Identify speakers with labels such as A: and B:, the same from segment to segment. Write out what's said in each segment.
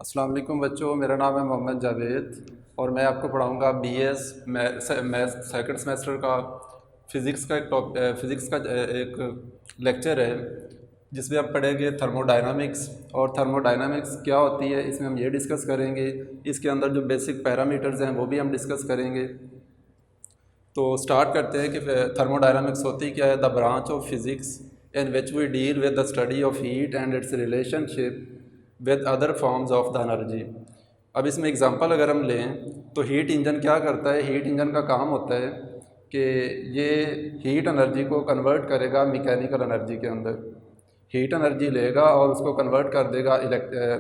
A: अस्सलाम वालेकुम बच्चों, मेरा नाम है मोहम्मद जावेद और मैं आपको पढ़ाऊँगा BS मैथ सेकंड सेमेस्टर का फ़िज़िक्स का एक लेक्चर है जिसमें हम पढ़ेंगे थर्मोडायनामिक्स। और थर्मोडायनामिक्स क्या होती है इसमें हम ये डिस्कस करेंगे। इसके अंदर जो बेसिक पैरामीटर्स हैं वो भी हम डिस्कस करेंगे। तो स्टार्ट करते हैं कि थर्मोडायनामिक्स होती क्या है। The branch of physics in which we deal with the study of heat and its relationship with other forms of the energy. अब इसमें एग्जांपल अगर हम लें तो हीट इंजन क्या करता है। हीट इंजन का काम होता है कि ये हीट एनर्जी को कन्वर्ट करेगा मैकेनिकल एनर्जी के अंदर। हीट एनर्जी लेगा और उसको कन्वर्ट कर देगा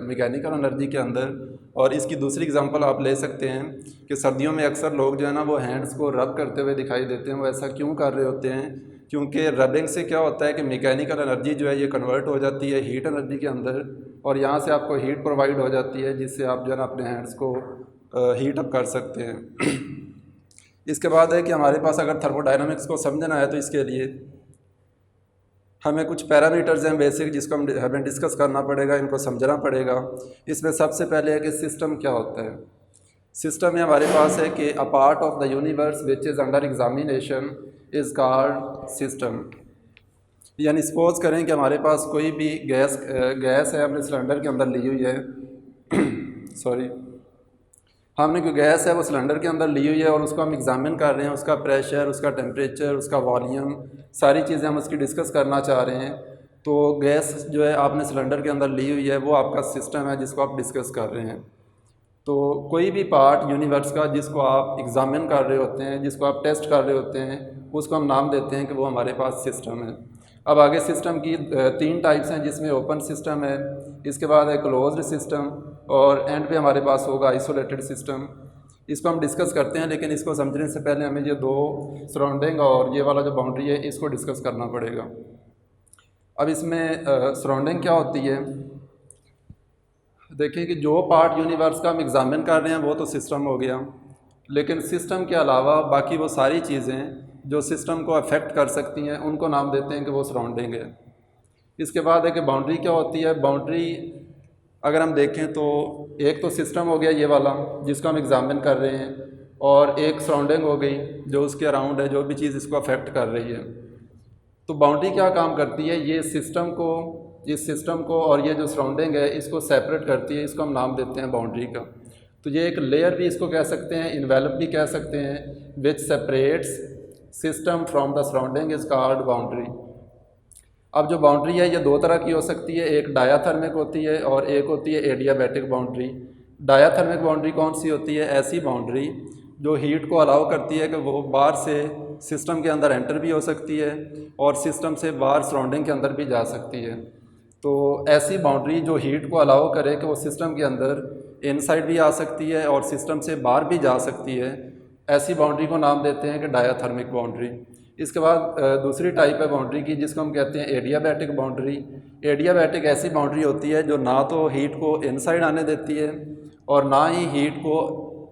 A: मैकेनिकल एनर्जी के अंदर। और इसकी दूसरी एग्जांपल आप ले सकते हैं कि सर्दियों में अक्सर लोग जो है ना वो हैंड्स को रब करते हुए दिखाई देते हैं। वो ऐसा क्यों कर रहे होते हैं? क्योंकि रबिंग से क्या होता है कि मैकेनिकल एनर्जी जो है ये कन्वर्ट हो जाती है हीट एनर्जी के अंदर और यहाँ से आपको हीट प्रोवाइड हो जाती है जिससे आप जो है ना अपने हैंड्स को हीट अप कर सकते हैं। इसके बाद है कि हमारे पास अगर थर्मोडायनामिक्स को समझना है तो इसके लिए हमें कुछ पैरामीटर्स हैं बेसिक जिसको हमें डिस्कस करना पड़ेगा, इनको समझना पड़ेगा। इसमें सबसे पहले है कि सिस्टम क्या होता है। सिस्टम में हमारे पास है कि a part of the universe which is under examination is called system. यानी सपोज करें कि हमारे पास कोई भी गैस है, हमने सिलेंडर के अंदर ली हुई है सॉरी हमने कोई गैस है वो सिलेंडर के अंदर ली हुई है और उसको हम एग्जामिन कर रहे हैं। उसका प्रेशर, उसका टेम्परेचर, उसका वॉल्यूम, सारी चीज़ें हम उसकी डिस्कस करना चाह रहे हैं। तो गैस जो है आपने सिलेंडर के अंदर ली हुई है वो आपका सिस्टम है जिसको आप डिस्कस कर रहे हैं। तो कोई भी पार्ट यूनिवर्स का जिसको आप एग्ज़ामिन कर रहे होते हैं, जिसको आप टेस्ट कर रहे होते हैं, उसको हम नाम देते हैं कि वो हमारे पास सिस्टम है। अब आगे सिस्टम की तीन टाइप्स हैं जिसमें ओपन सिस्टम है, इसके बाद है क्लोज्ड सिस्टम और एंड पे हमारे पास होगा आइसोलेटेड सिस्टम। इसको हम डिस्कस करते हैं, लेकिन इसको समझने से पहले हमें ये दो सराउंडिंग और ये वाला जो बाउंड्री है इसको डिस्कस करना पड़ेगा। अब इसमें सराउंडिंग क्या होती है, देखिए कि जो पार्ट यूनिवर्स का हम एग्ज़ामिन कर रहे हैं वो तो सिस्टम हो गया, लेकिन सिस्टम के अलावा बाकी वो सारी चीज़ें जो सिस्टम को अफेक्ट कर सकती हैं उनको नाम देते हैं कि वो सराउंडिंग है। इसके बाद है कि बाउंड्री क्या होती है। बाउंड्री अगर हम देखें तो एक तो सिस्टम हो गया ये वाला जिसको हम एग्ज़ामिन कर रहे हैं, और एक सराउंडिंग हो गई जो उसके अराउंड है, जो भी चीज़ इसको अफेक्ट कर रही है। तो बाउंड्री क्या काम करती है, ये सिस्टम को, इस सिस्टम को और ये जो सराउंडिंग है इसको सेपरेट करती है। इसको हम नाम देते हैं बाउंड्री का। तो ये एक लेयर भी इसको कह सकते हैं, इन्वेलप भी कह सकते हैं, which separates system from the surrounding is called boundary. अब जो बाउंड्री है ये दो तरह की हो सकती है, एक डायाथर्मिक होती है और एक होती है एडियाबैटिक बाउंड्री। डायाथर्मिक बाउंड्री कौन सी होती है? ऐसी बाउंड्री जो हीट को अलाउ करती है कि वो बाहर से सिस्टम के अंदर एंटर भी हो सकती है और सिस्टम से बाहर सराउंडिंग के अंदर भी जा सकती है। तो ऐसी बाउंड्री जो हीट को अलाउ करे कि वो सिस्टम के अंदर इनसाइड भी आ सकती है और सिस्टम से बाहर भी जा सकती है, ऐसी बाउंड्री को नाम देते हैं कि डायाथर्मिक बाउंड्री। इसके बाद दूसरी टाइप है बाउंड्री की जिसको हम कहते हैं एडियाबैटिक बाउंड्री। एडियाबैटिक ऐसी बाउंड्री होती है जो ना तो हीट को इनसाइड आने देती है और ना ही हीट को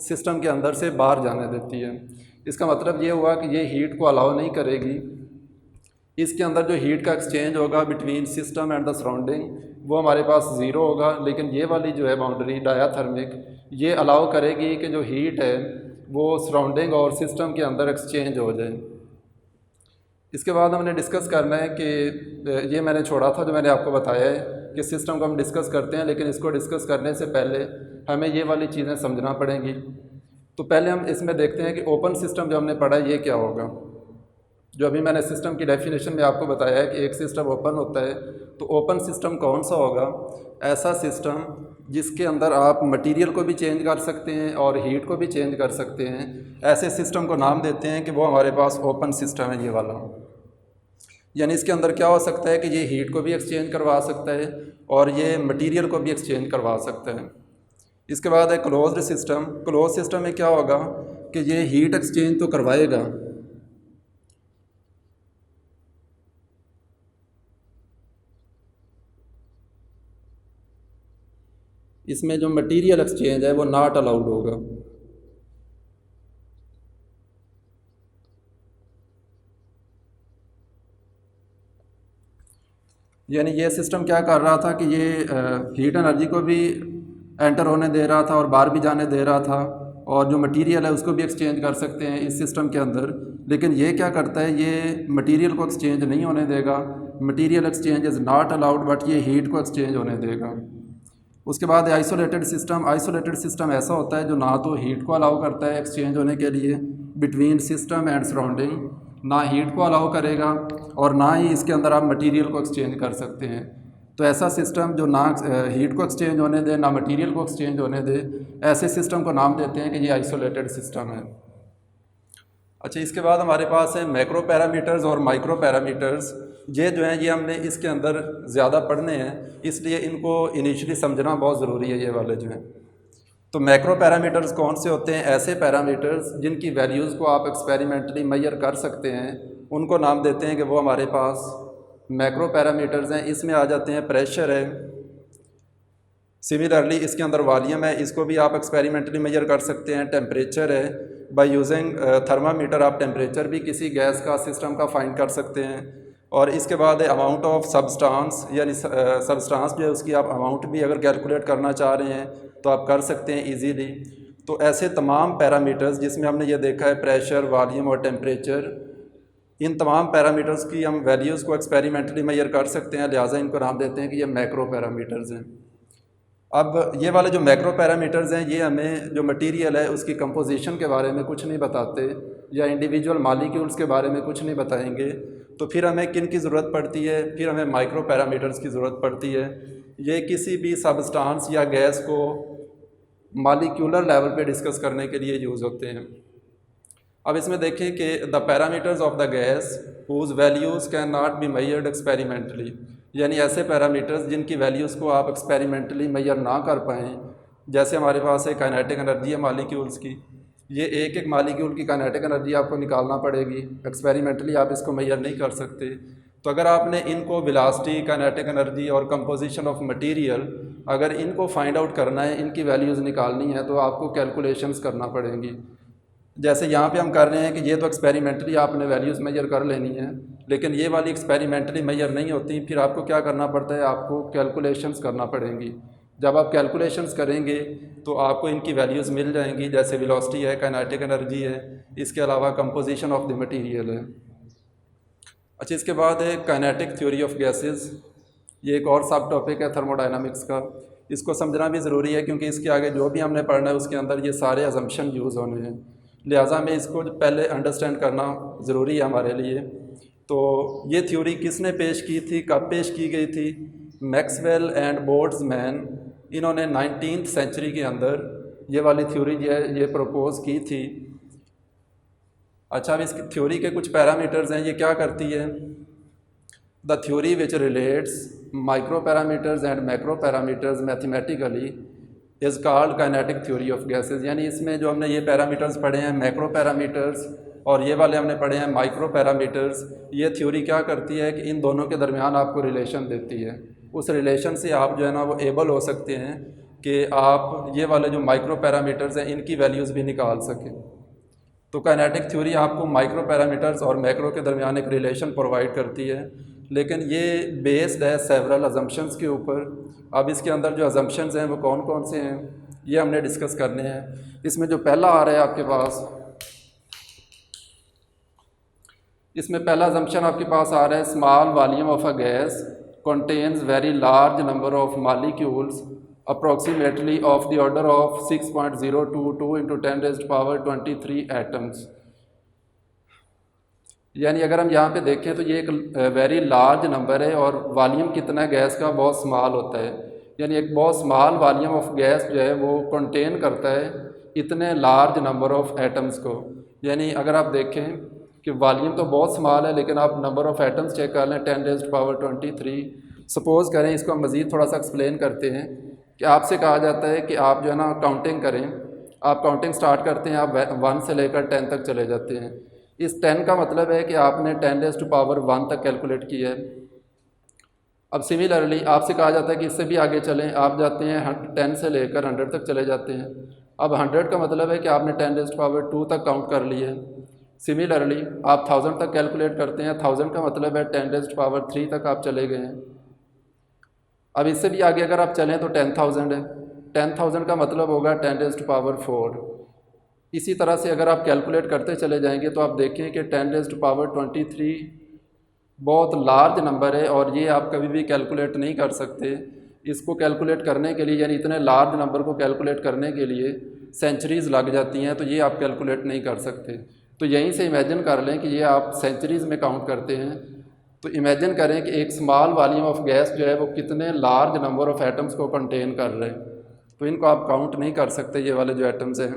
A: सिस्टम के अंदर से बाहर जाने देती है। इसका मतलब ये हुआ कि ये हीट को अलाउ नहीं करेगी। इसके अंदर जो हीट का एक्सचेंज होगा between system and the surrounding वो हमारे पास ज़ीरो होगा। लेकिन ये वाली जो है बाउंड्री डायाथर्मिक, ये अलाउ करेगी कि जो हीट है वो सराउंडिंग और सिस्टम के अंदर एक्सचेंज हो जाए। इसके बाद हमने डिस्कस करना है कि ये मैंने छोड़ा था जो मैंने आपको बताया है कि सिस्टम को हम डिस्कस करते हैं, लेकिन इसको डिस्कस करने से पहले हमें ये वाली चीज़ें समझना पड़ेंगी। तो पहले हम इसमें देखते हैं कि ओपन सिस्टम जो हमने पढ़ा ये क्या होगा। जो अभी मैंने सिस्टम की डेफिनेशन में आपको बताया है कि एक सिस्टम ओपन होता है, तो ओपन सिस्टम कौन सा होगा? ऐसा सिस्टम जिसके अंदर आप मटेरियल को भी चेंज कर सकते हैं और हीट को भी चेंज कर सकते हैं। ऐसे सिस्टम को नाम देते हैं कि वो हमारे पास ओपन सिस्टम है ये वाला। यानी इसके अंदर क्या हो सकता है कि ये हीट को भी एक्सचेंज करवा सकता है और ये मटेरियल को भी एक्सचेंज करवा सकता है। इसके बाद है क्लोज्ड सिस्टम। क्लोज सिस्टम में क्या होगा कि ये हीट एक्सचेंज तो करवाएगा, इसमें जो मटेरियल एक्सचेंज है वो नॉट अलाउड होगा। यानी ये सिस्टम क्या कर रहा था कि ये हीट एनर्जी को भी एंटर होने दे रहा था और बाहर भी जाने दे रहा था, और जो मटेरियल है उसको भी एक्सचेंज कर सकते हैं इस सिस्टम के अंदर। लेकिन ये क्या करता है, ये मटेरियल को एक्सचेंज नहीं होने देगा। Material exchange is not allowed, but ये हीट को एक्सचेंज होने देगा। उसके बाद आइसोलेटेड सिस्टम ऐसा होता है जो ना तो हीट को अलाउ करता है एक्सचेंज होने के लिए बिटवीन सिस्टम एंड सराउंडिंग, ना हीट को अलाउ करेगा और ना ही इसके अंदर आप मटेरियल को एक्सचेंज कर सकते हैं। तो ऐसा सिस्टम जो ना हीट को एक्सचेंज होने दे ना मटेरियल को एक्सचेंज होने दे, ऐसे सिस्टम को नाम देते हैं कि ये आइसोलेटेड सिस्टम है। अच्छा, इसके बाद हमारे पास है मैक्रो पैरामीटर्स और माइक्रो पैरामीटर्स। ये जो हैं ये हमने इसके अंदर ज़्यादा पढ़ने हैं, इसलिए इनको इनिशियली समझना बहुत ज़रूरी है ये वाले जो हैं। तो मैक्रो पैरामीटर्स कौन से होते हैं? ऐसे पैरामीटर्स जिनकी वैल्यूज़ को आप एक्सपेरिमेंटली मेजर कर सकते हैं, उनको नाम देते हैं कि वो हमारे पास मैक्रो पैरामीटर्स हैं। इसमें आ जाते हैं प्रेशर है, सिमिलरली इसके अंदर वॉल्यूम है, इसको भी आप एक्सपेरिमेंटली मेजर कर सकते हैं। टेम्परेचर है, बाय यूजिंग थर्मामीटर आप टेम्परेचर भी किसी गैस का सिस्टम का फाइंड कर सकते हैं। और इसके बाद है अमाउंट ऑफ सब्सटेंस, यानी सब्सटेंस जो है उसकी आप अमाउंट भी अगर कैलकुलेट करना चाह रहे हैं तो आप कर सकते हैं इजीली। तो ऐसे तमाम पैरामीटर्स जिसमें हमने ये देखा है प्रेशर, वॉल्यूम और टेम्परेचर, इन तमाम पैरामीटर्स की हम वैल्यूज़ को एक्सपेरिमेंटली मेजर कर सकते हैं, लिहाजा इनको नाम देते हैं कि ये मैक्रो पैरामीटर्स हैं। अब ये वाले जो मैक्रो पैरामीटर्स हैं ये हमें जो मटेरियल है उसकी कंपोजिशन के बारे में कुछ नहीं बताते, या इंडिविजुअल मॉलिक्यूल्स के बारे में कुछ नहीं बताएंगे। तो फिर हमें किन की ज़रूरत पड़ती है? फिर हमें माइक्रो पैरामीटर्स की ज़रूरत पड़ती है। ये किसी भी सब्सटेंस या गैस को मॉलिक्यूलर लेवल पे डिस्कस करने के लिए यूज़ होते हैं। अब इसमें देखें कि the parameters of the gas whose values can not be measured experimentally, यानी ऐसे पैरामीटर्स जिनकी वैल्यूज़ को आप एक्सपेरिमेंटली मेजर ना कर पाएँ। जैसे हमारे पास एक काइनेटिक एनर्जी है मॉलिक्यूल्स की, ये एक एक मॉलिक्यूल की काइनेटिक एनर्जी आपको निकालना पड़ेगी, एक्सपेरिमेंटली आप इसको मेजर नहीं कर सकते। तो अगर आपने इनको वेलोसिटी, काइनेटिक एनर्जी और कंपोजिशन ऑफ मटेरियल, अगर इनको फाइंड आउट करना है, इनकी वैल्यूज़ निकालनी है, तो आपको कैलकुलेशंस करना पड़ेंगी। जैसे यहाँ पे हम कर रहे हैं कि ये तो एक्सपेरिमेंटली आपने वैल्यूज़ मेजर कर लेनी है, लेकिन ये वाली एक्सपेरिमेंटली मेजर नहीं होती। फिर आपको क्या करना पड़ता है? आपको कैलकुलेशंस करना पड़ेंगी। जब आप कैलकुलेशंस करेंगे तो आपको इनकी वैल्यूज़ मिल जाएंगी, जैसे वेलोसिटी है, काइनेटिक एनर्जी है, इसके अलावा कंपोजिशन ऑफ द मटेरियल है। अच्छा, इसके बाद है काइनेटिक थ्योरी ऑफ गैसेस। ये एक और सब टॉपिक है थर्मोडायनामिक्स का। इसको समझना भी ज़रूरी है क्योंकि इसके आगे जो भी हमने पढ़ना है उसके अंदर ये सारे अजम्पशन यूज़ होने हैं, लिहाजा में इसको पहले अंडरस्टैंड करना ज़रूरी है हमारे लिए। तो ये थ्योरी किसने पेश की थी, कब पेश की गई थी? मैक्सवेल एंड बोल्ट्जमैन, इन्होंने 19th सेंचुरी के अंदर ये वाली थ्योरी जो है ये प्रपोज की थी। अच्छा, अब इस थ्योरी के कुछ पैरामीटर्स हैं, ये क्या करती है? The theory which relates micro parameters and macro parameters mathematically is called kinetic theory of gases. यानी इसमें जो हमने ये पैरामीटर्स पढ़े हैं मैक्रो पैरामीटर्स, और ये वाले हमने पढ़े हैं माइक्रो पैरामीटर्स, ये थ्योरी क्या करती है कि इन दोनों के दरमियान आपको रिलेशन देती है। उस रिलेशन से आप जो है ना वो एबल हो सकते हैं कि आप ये वाले जो माइक्रो पैरामीटर्स हैं इनकी वैल्यूज़ भी निकाल सकें। तो काइनेटिक थ्योरी आपको माइक्रो पैरामीटर्स और मैक्रो के दरमियान एक रिलेशन प्रोवाइड करती है, लेकिन ये बेस्ड है सेवरल अजम्पशंस के ऊपर। अब इसके अंदर जो अजम्पशंस हैं वो कौन कौन से हैं ये हमने डिस्कस करने हैं। इसमें जो पहला आ रहा है आपके पास, इसमें पहला अजम्पशन आपके पास आ रहा है small volume of a gas contains very large number of molecules approximately of the order of 6.022 into 10 raised power 23 atoms। यानी अगर हम यहाँ पे देखें तो ये एक वेरी लार्ज नंबर है और वॉल्यूम कितना है गैस का? बहुत स्मॉल होता है। यानी एक बहुत स्मॉल वॉल्यूम ऑफ गैस जो है वो कंटेन करता है इतने लार्ज नंबर ऑफ एटम्स को। यानी अगर आप देखें कि वॉल्यूम तो बहुत स्मॉल है, लेकिन आप नंबर ऑफ़ एटम्स चेक कर लें 10 raised power 23। सपोज़ करें, इसको हम मज़ीद थोड़ा सा एक्सप्लेन करते हैं कि आपसे कहा जाता है कि आप जो है ना काउंटिंग करें। आप काउंटिंग स्टार्ट करते हैं, आप 1 से लेकर 10 तक चले जाते हैं। इस 10 का मतलब है कि आपने 10 raised power 1 तक कैलकुलेट किया है। अब सिमिलरली आपसे कहा जाता है कि इससे भी आगे चलें, आप जाते हैं 10 से लेकर 100 तक चले जाते हैं। अब 100 का मतलब है कि आपने 10 raised power 2 तक काउंट कर लिए है। सिमिलरली आप 1000 तक कैलकुलेट करते हैं, 1000 का मतलब है 10 raised power 3 तक आप चले गए हैं। अब इससे भी आगे अगर आप चलें तो 10,000 है, 10,000 का मतलब होगा 10⁻⁴। इसी तरह से अगर आप कैलकुलेट करते चले जाएंगे तो आप देखें कि 10⁻23 बहुत लार्ज नंबर है और ये आप कभी भी कैलकुलेट नहीं कर सकते। इसको कैलकुलेट करने के लिए, यानी इतने लार्ज नंबर को कैलकुलेट करने के लिए सेंचुरीज़ लग जाती हैं, तो ये आप कैलकुलेट नहीं कर सकते। तो यहीं से इमेजिन कर लें कि ये आप सेंचुरीज़ में काउंट करते हैं, तो इमेजिन करें कि एक स्मॉल वॉल्यूम ऑफ गैस जो है वो कितने लार्ज नंबर ऑफ एटम्स को कंटेन कर रहे हैं। तो इनको आप काउंट नहीं कर सकते, ये वाले जो एटम्स हैं।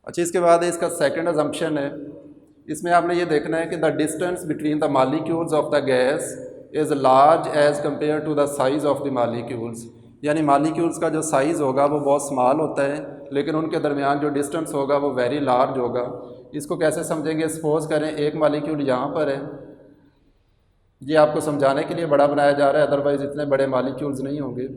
A: अच्छा, इसके बाद इसका सेकंड अजम्पशन है, इसमें आपने ये देखना है कि the distance between the molecules of the gas is large as compare to the size of the molecules. यानी मॉलिक्यूल्स का जो साइज़ होगा वो बहुत स्मॉल होता है, लेकिन उनके दरमियान जो डिस्टेंस होगा वो वेरी लार्ज होगा। इसको कैसे समझेंगे? सपोज़ करें एक मॉलिक्यूल यहाँ पर है, ये आपको समझाने के लिए बड़ा बनाया जा रहा है, अदरवाइज़ इतने बड़े मॉलिक्यूल्स नहीं होंगे।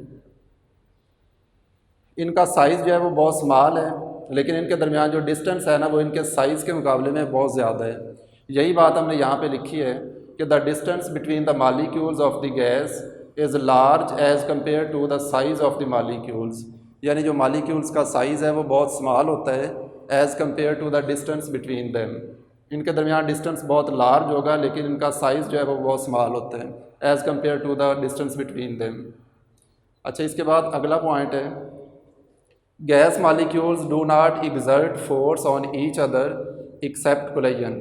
A: इनका साइज़ जो है वो बहुत स्मॉल है, लेकिन इनके दरमियान जो डिस्टेंस है ना वो इनके साइज़ के मुकाबले में बहुत ज़्यादा है। यही बात हमने यहाँ पे लिखी है कि the distance between the molecules of the gas is large as compare to the size of the molecules. यानी जो मॉलिक्यूल्स का साइज़ है वो बहुत स्मॉल होता है as compare to the distance between them. इनके दरमियान डिस्टेंस बहुत लार्ज होगा, लेकिन इनका साइज़ जो है वो बहुत स्मॉल होता है as compare to the distance between them. अच्छा, इसके बाद अगला पॉइंट है, gas molecules do not exert force on each other except collision.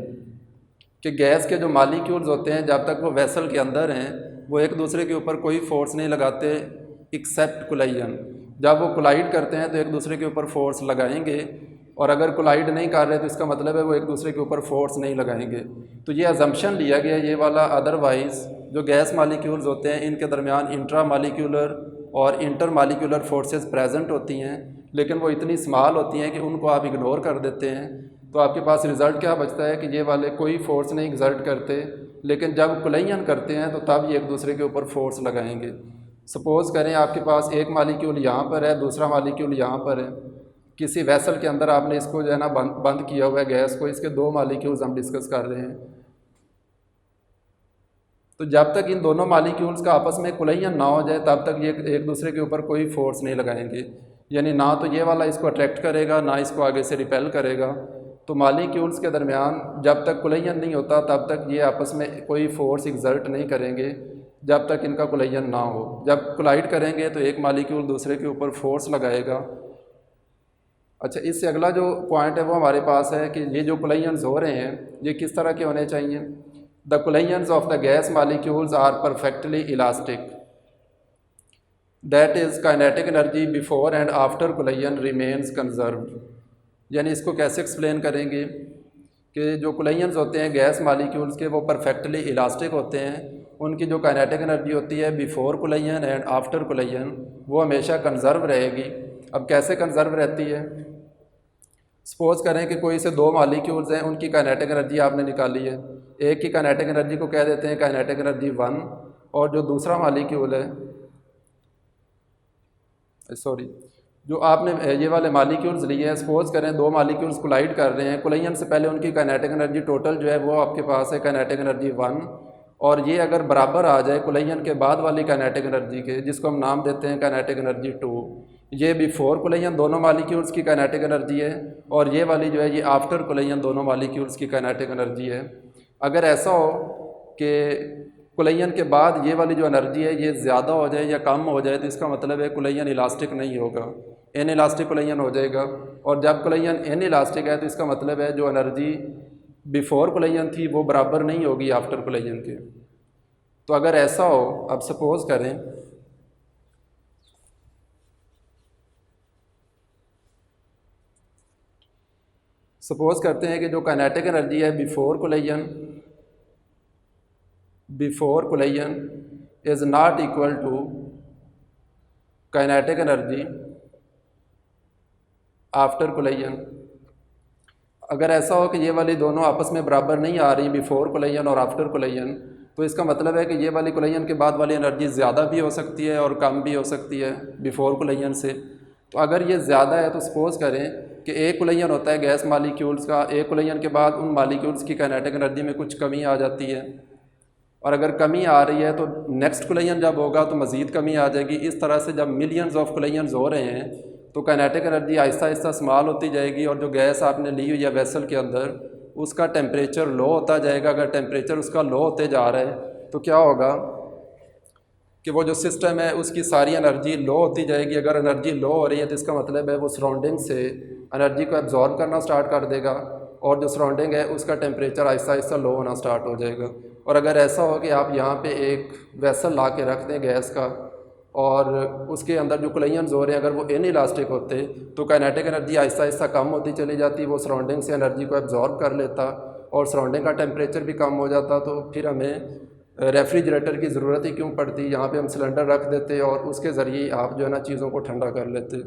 A: कि गैस के जो मॉलिक्यूल्स होते हैं जब तक वो वेसल के अंदर हैं वो एक दूसरे के ऊपर कोई फोर्स नहीं लगाते एक्सेप्ट कोलिजन। जब वो कोलाइड करते हैं तो एक दूसरे के ऊपर फोर्स लगाएंगे, और अगर कोलाइड नहीं कर रहे तो इसका मतलब है वो एक दूसरे के ऊपर फोर्स नहीं लगाएंगे। तो ये अजम्पशन लिया गया ये वाला। अदरवाइज़ जो गैस मॉलिक्यूल्स होते हैं इनके दरमियान इंट्रा मॉलिक्यूलर और इंटर मॉलिक्यूलर फोर्सेस प्रेजेंट होती हैं, लेकिन वो इतनी स्मॉल होती हैं कि उनको आप इग्नोर कर देते हैं। तो आपके पास रिज़ल्ट क्या बचता है कि ये वाले कोई फोर्स नहीं एक्सर्ट करते, लेकिन जब कोलिजन करते हैं तो तब ये एक दूसरे के ऊपर फोर्स लगाएंगे। सपोज़ करें आपके पास एक मॉलिक्यूल यहाँ पर है, दूसरा मॉलिक्यूल यहाँ पर है, किसी वेसल के अंदर आपने इसको जो है ना बंद किया हुआ है गैस को, इसके दो मॉलिक्यूल्स हम डिस्कस कर रहे हैं। तो जब तक इन दोनों मॉलिक्यूल्स का आपस में कोलिजन ना हो जाए तब तक ये एक दूसरे के ऊपर कोई फोर्स नहीं लगाएंगे। यानी ना तो ये वाला इसको अट्रैक्ट करेगा, ना इसको आगे से रिपेल करेगा। तो मॉलिक्यूल्स के दरमियान जब तक कोलिजन नहीं होता तब तक ये आपस में कोई फोर्स एक्सर्ट नहीं करेंगे जब तक इनका कोलिजन ना हो। जब कोलाइड करेंगे तो एक मॉलिक्यूल दूसरे के ऊपर फोर्स लगाएगा। अच्छा, इससे अगला जो पॉइंट है वो हमारे पास है कि ये जो कोलिजन्स हो रहे हैं ये किस तरह के होने चाहिए। The collisions of the gas molecules are perfectly elastic, that is kinetic energy before and after collision remains conserved. यानी इसको कैसे एक्सप्लेन करेंगे कि जो कोलिजन्स होते हैं गैस मॉलिक्यूल्स के वो परफेक्टली इलास्टिक होते हैं, उनकी जो काइनेटिक एनर्जी होती है before collision and after collision वो हमेशा कंजर्व रहेगी। अब कैसे कंजर्व रहती है? सपोज़ करें कि कोई से दो मॉलिक्यूल्स हैं, उनकी काइनेटिक एनर्जी आपने निकाली है। एक की काइनेटिक एनर्जी को कह देते हैं काइनेटिक एनर्जी 1, और जो दूसरा मॉलिक्यूल है, सॉरी, जो आपने ये वाले मॉलिक्यूल्स लिए हैं, सपोज़ करें दो मॉलिक्यूल्स कोलाइड कर रहे हैं, कोलिजन से पहले उनकी काइनेटिक एनर्जी टोटल जो है वो आपके पास है काइनेटिक एनर्जी 1, और ये अगर बराबर आ जाए कोलिजन के बाद वाली काइनेटिक एनर्जी के, जिसको हम नाम देते हैं काइनेटिक एनर्जी 2, ये बिफोर कोलिजन दोनों मॉलिक्यूल्स की काइनेटिक एनर्जी है, और ये वाली जो है ये आफ्टर कोलिजन दोनों मॉलिक्यूल्स की काइनेटिक एनर्जी है। अगर ऐसा हो कि कोलिजन के बाद ये वाली जो एनर्जी है ये ज़्यादा हो जाए या कम हो जाए तो इसका मतलब है कोलिजन इलास्टिक नहीं होगा, इन इलास्टिक कोलिजन हो जाएगा। और जब कोलिजन इन इलास्टिक है तो इसका मतलब है जो एनर्जी बिफोर कोलिजन थी वो बराबर नहीं होगी आफ्टर कोलिजन के। तो अगर ऐसा हो, अब सपोज़ करें करते हैं कि जो काइनेटिक एनर्जी है before collision is not equal to kinetic energy after collision. अगर ऐसा हो कि ये वाली दोनों आपस में बराबर नहीं आ रही बिफोर कोलिजन और आफ्टर कोलिजन, तो इसका मतलब है कि ये वाली कोलिजन के बाद वाली एनर्जी ज़्यादा भी हो सकती है और कम भी हो सकती है बिफोर कोलिजन से। तो अगर ये ज़्यादा है तो सपोज़ करें कि एक कोलिजन होता है गैस मॉलिक्यूल्स का, एक कोलिजन के बाद उन मॉलिक्यूल्स की काइनेटिक एनर्जी में कुछ कमी आ जाती है। और अगर कमी आ रही है तो नेक्स्ट कुलैयन जब होगा तो मज़ीद कमी आ जाएगी। इस तरह से जब मिलियंस ऑफ कुलैयंस हो रहे हैं तो kinetic energy Aahista Aahista small होती जाएगी और जो गैस आपने ली हुई है वेसल के अंदर उसका टेम्परेचर लो होता जाएगा। अगर टेम्परेचर उसका लो होते जा रहा है तो क्या होगा कि वो जो सिस्टम है उसकी सारी एनर्जी लो होती जाएगी। अगर एनर्जी लो हो रही है तो इसका मतलब है वो सराउंडिंग से एनर्जी को एब्जॉर्ब करना स्टार्ट कर देगा और जो सराउंडिंग है उसका टेम्परेचर आहिस्ता आहिस्ता लो होना स्टार्ट हो जाएगा। और अगर ऐसा हो कि आप यहाँ पे एक वेसल ला के रख दें गैस का और उसके अंदर जो कुलैयंस हो रहे हैं अगर वो इनइलास्टिक होते तो काइनेटिक एनर्जी आहिस्ता आहिस्ता कम होती चली जाती, वो सराउंडिंग से एनर्जी को एब्जॉर्ब कर लेता और सराउंडिंग का टेम्परेचर भी कम हो जाता। तो फिर हमें रेफ्रिजरेटर की ज़रूरत ही क्यों पड़ती, यहाँ पे हम सिलेंडर रख देते और उसके ज़रिए आप जो है ना चीज़ों को ठंडा कर लेते।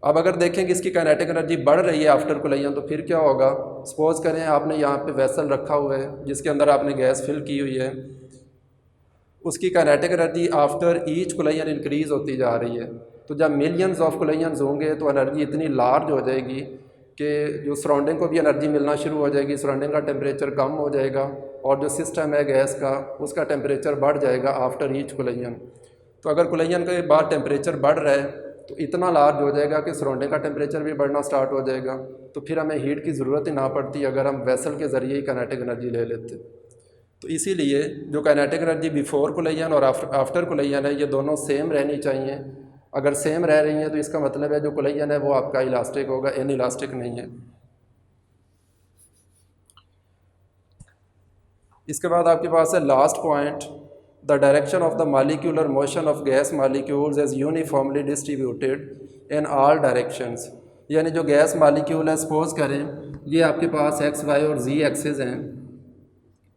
A: अब अगर देखें कि इसकी काइनेटिक एनर्जी बढ़ रही है आफ्टर कुलैयन तो फिर क्या होगा। सपोज़ करें आपने यहाँ पे वेसल रखा हुआ है जिसके अंदर आपने गैस फिल की हुई है, उसकी kinetic energy after each collision increase होती जा रही है। तो जब मिलियंस ऑफ कुलैयंस होंगे तो एनर्जी इतनी लार्ज हो जाएगी कि जो सराउंडिंग को भी एनर्जी मिलना शुरू हो जाएगी, सराउंडिंग का टेम्परेचर कम हो जाएगा और जो सिस्टम है गैस का उसका टेम्परेचर बढ़ जाएगा आफ्टर ईच कुलैयन। तो अगर कुलैयन के बाद टेम्परेचर बढ़ रहा है तो इतना लार्ज हो जाएगा कि सराउंडिंग का टेम्परेचर भी बढ़ना स्टार्ट हो जाएगा। तो फिर हमें हीट की ज़रूरत ही ना पड़ती अगर हम वेसल के ज़रिए ही काइनेटिक एनर्जी ले लेते। तो इसीलिए जो काइनेटिक एनर्जी बिफोर कुलैयन और आफ्टर कुलैयन है ये दोनों सेम रहनी चाहिए। अगर सेम रह रही हैं तो इसका मतलब है जो कुलैयन है वो आपका इलास्टिक होगा, इनइलास्टिक नहीं है। इसके बाद आपके पास है last point, the direction of the molecular motion of gas molecules is uniformly distributed in all directions. यानी जो गैस मॉलिक्यूल है सपोज करें ये आपके पास एक्स वाई और जी एक्सेस हैं,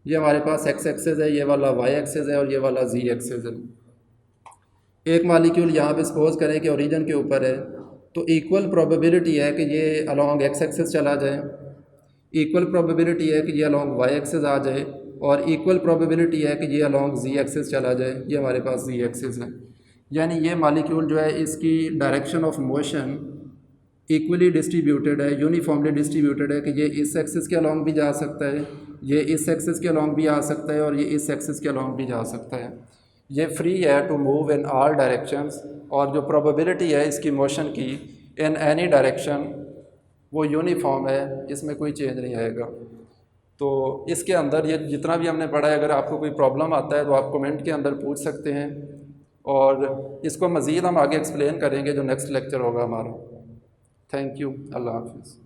A: ये हमारे पास एक्स एक्सेस है, ये वाला वाई एक्सेस है और ये वाला जी एक्सेस है। एक मॉलिक्यूल यहाँ पे सपोज करें कि ओरिजिन के ऊपर है तो इक्वल प्रोबेबिलिटी है कि ये अलॉन्ग एक्स एक्सेस चला जाए, इक्वल प्रोबेबिलिटी है कि ये अलॉन्ग वाई एक्सेस आ जाए और इक्वल प्रोबेबिलिटी है कि ये अलॉन्ग जी एक्सेस चला जाए। ये हमारे पास जी एक्सेस है। यानी ये मॉलिक्यूल जो है इसकी direction of motion equally distributed है, यूनिफॉर्मली डिस्ट्रीब्यूटेड है कि ये इस एक्सिस के अलॉन्ग भी जा सकता है, ये इस एक्सिस के अलॉन्ग भी आ सकता है और ये इस एक्सिस के अलॉन्ग भी जा सकता है। ये फ्री है to move in all directions और जो प्रोबेबिलिटी है इसकी मोशन की इन एनी डायरेक्शन वो यूनिफॉर्म है, इसमें कोई चेंज नहीं आएगा। तो इसके अंदर ये जितना भी हमने पढ़ा है अगर आपको कोई प्रॉब्लम आता है तो आप कमेंट के अंदर पूछ सकते हैं और इसको मज़ीद हम आगे एक्सप्लेन करेंगे जो नेक्स्ट लेक्चर होगा हमारा। थैंक यू, अल्लाह हाफ़िज़।